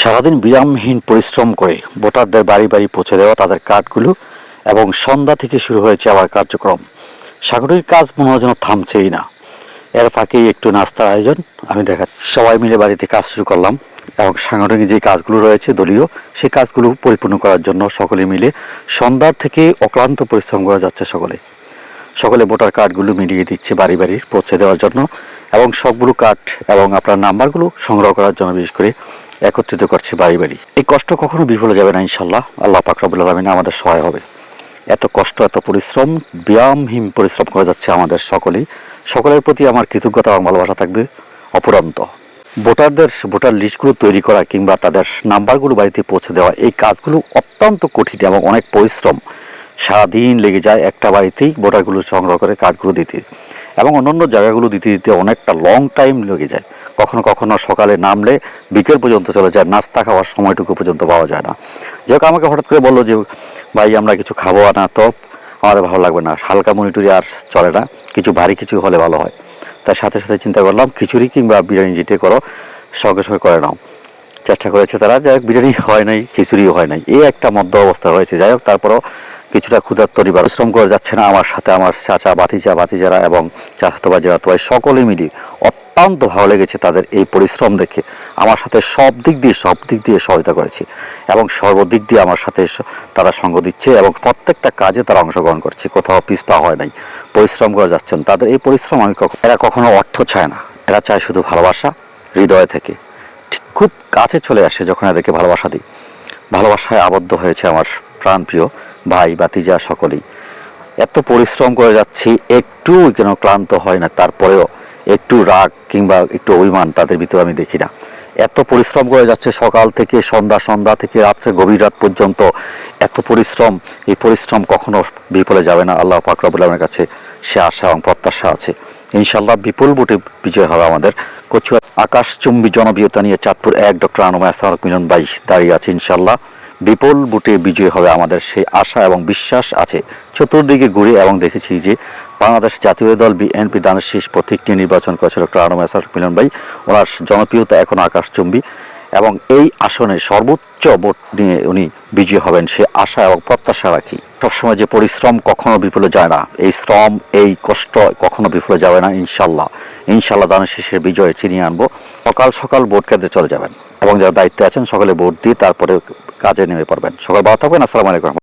সারাদিন বিরামহীন পরিশ্রম করে ভোটারদের বাড়ি বাড়ি পৌঁছে দেওয়া তাদের কার্ডগুলো এবং সন্ধ্যা থেকে শুরু হয়েছে আবার কার্যক্রম। সাগরের কাজ মনে হয় যেন থামছেই না। এর ফাঁকেই একটু নাস্তার আয়োজন আমি সবাই মিলে বাড়িতে কাজ শুরু করলাম এবং সাংগঠনিক যে কাজগুলো রয়েছে দলীয় সেই কাজগুলো পরিপূর্ণ করার জন্য সকলে মিলে সন্ধ্যার থেকে অক্লান্ত পরিশ্রম করা যাচ্ছে। সকলে ভোটার কার্ডগুলো মিলিয়ে দিচ্ছে বাড়ি বাড়ি পৌঁছে দেওয়ার জন্য এবং সবগুলো কার্ড এবং আপনার নাম্বারগুলো সংগ্রহ করার জন্য বিশেষ করে একত্রিত করছে বাড়ি বাড়ি। এই কষ্ট কখনো বিফলে যাবে না ইনশাল্লাহ। আল্লাহ পাক রব্বুল আলামিন আমাদের সহায় হবে। এত কষ্ট এত পরিশ্রম বিরামহীন পরিশ্রম করা যাচ্ছে আমাদের সকলের প্রতি আমার কৃতজ্ঞতা এবং ভালোবাসা থাকবে অপুরন্ত। ভোটার লিস্টগুলো তৈরি করা কিংবা তাদের নাম্বারগুলো বাড়িতে পৌঁছে দেওয়া এই কাজগুলো অত্যন্ত কঠিন এবং অনেক পরিশ্রম। সারাদিন লেগে যায় একটা বাড়িতেই ভোটারগুলো সংগ্রহ করে কার্ডগুলো দিতে এবং অন্যান্য জায়গাগুলো দিতে দিতে অনেকটা লং টাইম লেগে যায়। কখনো কখনো সকালে নামলে বিকেল পর্যন্ত চলে যায়, নাস্তা খাওয়ার সময়টুকু পর্যন্ত পাওয়া যায় না। যাই হোক আমাকে হঠাৎ করে বললো যে ভাই আমরা কিছু খাবো না, তো আমাদের ভালো লাগবে না, হালকা মনিটরি আর চলে না, কিছু ভারী কিছু হলে ভালো হয়। তার সাথে সাথে চিন্তা করলাম খিচুড়ি কিংবা বিরিয়ানি যেটা করো সঙ্গে সঙ্গে করে নাও। চেষ্টা করেছে তারা, যাই হোক বিরিয়ানি হয় নাই, খিচুড়িও হয় নাই, এই একটা মধ্য অবস্থা হয়েছে। যাই হোক তারপরও কিছুটা ক্ষুধার্ত পরিশ্রম করে যাচ্ছে না। আমার সাথে আমার চাচা বাতিজারা এবং চাচাতো ভাই সকলে মিলিয়ে অত্যন্ত ভালো লেগেছে তাদের এই পরিশ্রম দেখে। আমার সাথে সব দিক দিয়ে সহায়তা করেছে এবং সর্বদিক দিয়ে আমার সাথে তারা সঙ্গ দিচ্ছে এবং প্রত্যেকটা কাজে তারা অংশগ্রহণ করছে, কোথাও পিছপা হয় নাই, পরিশ্রম করে যাচ্ছেন। তাদের এই পরিশ্রম এরা কখনো অর্থ চায় না, এরা চায় শুধু ভালোবাসা হৃদয় থেকে। ঠিক খুব কাছে চলে আসে যখন এদেরকে ভালোবাসা দিই। ভালোবাসায় আবদ্ধ হয়েছে আমার প্রাণপ্রিয় ভাই বাতিজা সকলেই। এত পরিশ্রম করে যাচ্ছি, একটু যেন ক্লান্ত হয় না, তারপরেও একটু রাগ কিংবা একটু অভিমান তাদের ভিতরে আমি দেখি না। এত পরিশ্রম করে যাচ্ছে সকাল থেকে সন্ধ্যা থেকে রাত্রে গভীর রাত পর্যন্ত। এত পরিশ্রম, এই পরিশ্রম কখনো বিফলে যাবে না। আল্লাহ পাক রব্বুল আলামিনের কাছে সে আশা এবং প্রত্যাশা আছে। ইনশাআল্লাহ বিপুল ভোটে বিজয় হবে আমাদের। কচুয়া আকাশচুম্বী জনপ্রিয়তা নিয়ে চাঁদপুর ১ ডক্টর আনোয়ার সাদাত মিলন ভাই দাঁড়িয়ে আছে। ইনশাআল্লাহ বিপুল ভোটে বিজয় হবে আমাদের সেই আশা এবং বিশ্বাস আছে। চতুর্দিকে ঘুরে এবং দেখেছি যে বাংলাদেশ জাতীয় দল বিএনপি দানের শীষ প্রতীকটি নির্বাচন করেছে ডক্টর আনোয়ার সাদাত মিলন ভাই। ওনার জনপ্রিয়তা এখন আকাশচুম্বী এবং এই আসনে সর্বোচ্চ ভোট নিয়ে উনি বিজয়ী হবেন সে আশা এবং প্রত্যাশা রাখি। সবসময় যে পরিশ্রম কখনো বিফলে যায় না, এই শ্রম এই কষ্ট কখনো বিফলে যাবে না। ইনশাল্লাহ দানের শীষের বিজয় ছিনিয়ে আনবো। সকাল ভোট কেন্দ্রে চলে যাবেন এবং যারা দায়িত্বে আছেন সকলে ভোট দিয়ে তারপরে কাজে নেমে পড়বেন। সকল ভালো থাকবেন। আসসালামু আলাইকুম।